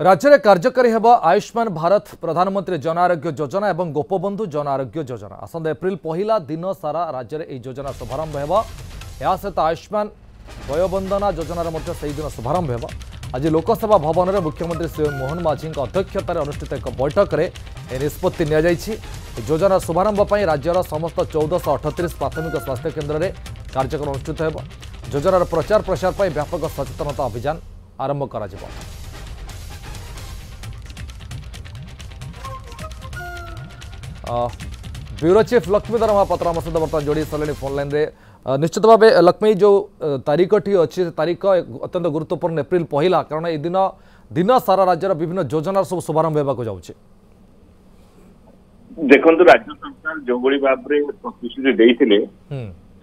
राज्य में कार्यकारी हेब आयुष्मान भारत प्रधानमंत्री जन आरोग्य योजना और गोपबंधु जन आरोग्य योजना। आसंता एप्रिल पहला दिन सारा राज्य में यह योजना शुभारंभ हो। सहित आयुष्मान वयोबंदना योजनार से दिन शुभारंभ हो। आज लोकसभा भवन में मुख्यमंत्री श्री मोहन माझी अध्यक्षतार अनुष्ठित एक बैठक में निष्पत्ति योजनार शुभारंभ राज्यर समस्त 1438 प्राथमिक स्वास्थ्य केन्द्र में कार्यक्रम अनुष्ठित हो। योजनार प्रचार प्रसार पर व्यापक सचेतनता अभियान आरंभ कर ब्यूरो चीफ लक्ष्मीधर महापात्र आम सहित बर्तमान जोड़ी सारे फोन लाइन रे निश्चित भाव लक्ष्मी जो तारीखटी अच्छी तारीख अत्यंत गुरुत्वपूर्ण एप्रिल पहला कारण ये दिन सारा राज्यर विभिन्न योजनार सब शुभारंभ होगा जाऊँगी। देखो राज्य सरकार जो भाव में प्रतिश्रुति देते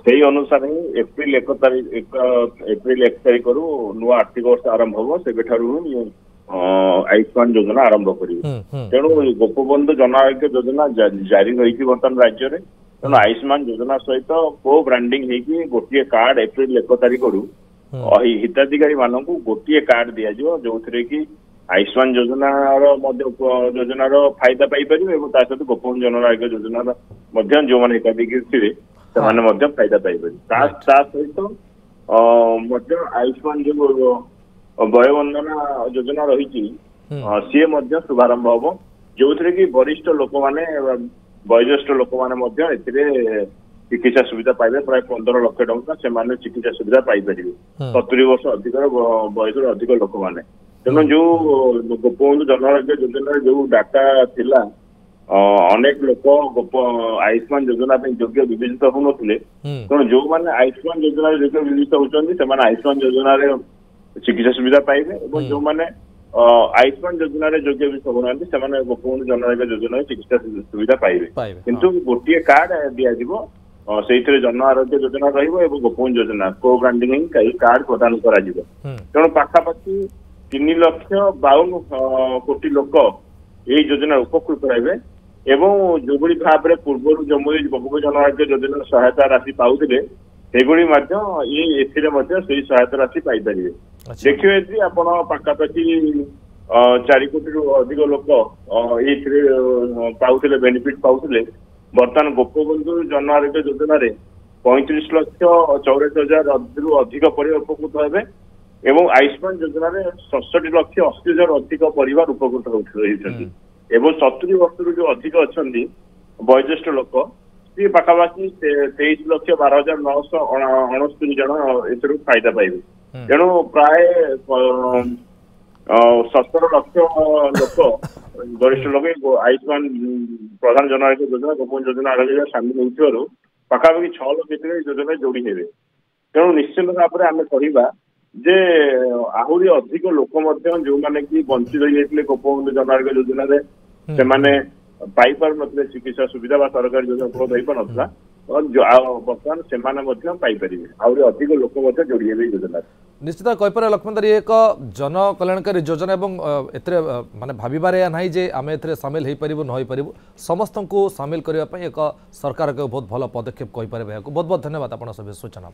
से अनुसार ही एप्रिल 1 तारीख नुआ आर्थिक वर्ष आरंभ हम से आयुष्मान योजना आरंभ करेंगे। तेणु गोपबंधु जन आरोग्य योजना जारी रही बर्तमान राज्य में। तेणु आयुष्मान योजना सहित को ब्रांडिंग होगी गोटे कार्ड एप्रिल 1 तारीख हिताधिकारी मानक गोटे कार्ड दि जाव जो कि आयुष्मान योजनार फायदा पाइपर सहित गोपबंधु जन आरोग्य योजनार जो मैंने हिताधिकारी थे से फायदा पाइपर सहित आयुष्मान जो वयोबंदना योजना रही सी शुभारंभ हम जो कि वरिष्ठ लोक मैंने वयोज्येष्ठ लोक मैंने चिकित्सा सुविधा पाइबे। प्राय 15 लाख टंका से चिकित्सा सुविधा पाइपर 70 वर्ष अधिक बयस अधिक लोक मैंने। तेणु जो गोपबंधु जन आरोग्य योजना जो डाटा थिला अनेक लोक आयुष्मान योजना योग्य विवेचित हो नुले। तेणु जो मैंने आयुष्मान योजना योग्य विवेचित होती से आयुष्मान योजन चिकित्सा सुविधा पाइबे और जो मैंने आयुष्मान योजना योग्य भी होना से गोपबंधु जन आरोग्य योजना चिकित्सा सुविधा पाइबे किंतु गोटे कार्ड दिज्व से जन आरोग्य योजना रही गोपबंधु योजना को ब्रांडिंग कार्ड प्रदान कर। तेणु पाखापाखि 3,52 कोटी लोक ये योजना उपकृत रहे एवं जो भाव में पूर्व जमुई गोपबंधु जन आरोग्य योजना सहायता राशि पाऊे सेगुड़ी ये सहायता राशि पाइपर। देखिए यदि आप पाखापाखि 4 कोटी अधिक लोक ये पाऊले बेनिफिट पाऊले बर्तमान गोपबंधु जन आरोग्य योजना 35,84,000 अधिक परिवार उपकृत हे एवं आयुष्मान योजना 67,80,000 अधिक परिवार उपकृत होती एवं 70 वर्ष जो अधिक अच्छा वयोज्येष्ठ लोक सी पाखापाखि 23,12,969 जन फायदा पाइबे। तेणु प्राय 17 लाख लोक वरिष्ठ लोक आयुष्मान प्रधान जन आरोग्य योजना गोपबंधु योजना आरोग्य सामिल हो पाखापाखि 6 लाख योजना जोड़ी हे। तेणु निश्चित भाव में आम कहवा जे आहरी अधिक लोक जो मैंने कि वंचित होते गोपबंधु जन आरोग्य योजना से पाइपर नथिले चिकित्सा सुविधा सरकारी योजना उपलब्ध हो पार ना बर्तमान से पाइपर आहरी अधिक लोक जोड़ी हे योजना। निश्चित कहीपर लक्ष्मण एक जन कल्याणकारी योजना माने भाविबार ना जे आम ए सामिल हो पारू न हो पारू समस्त को सामिल करने एक सरकार बहुत भल पदक्षेप कहीपर। बहुत बहुत धन्यवाद आप सब सूचना।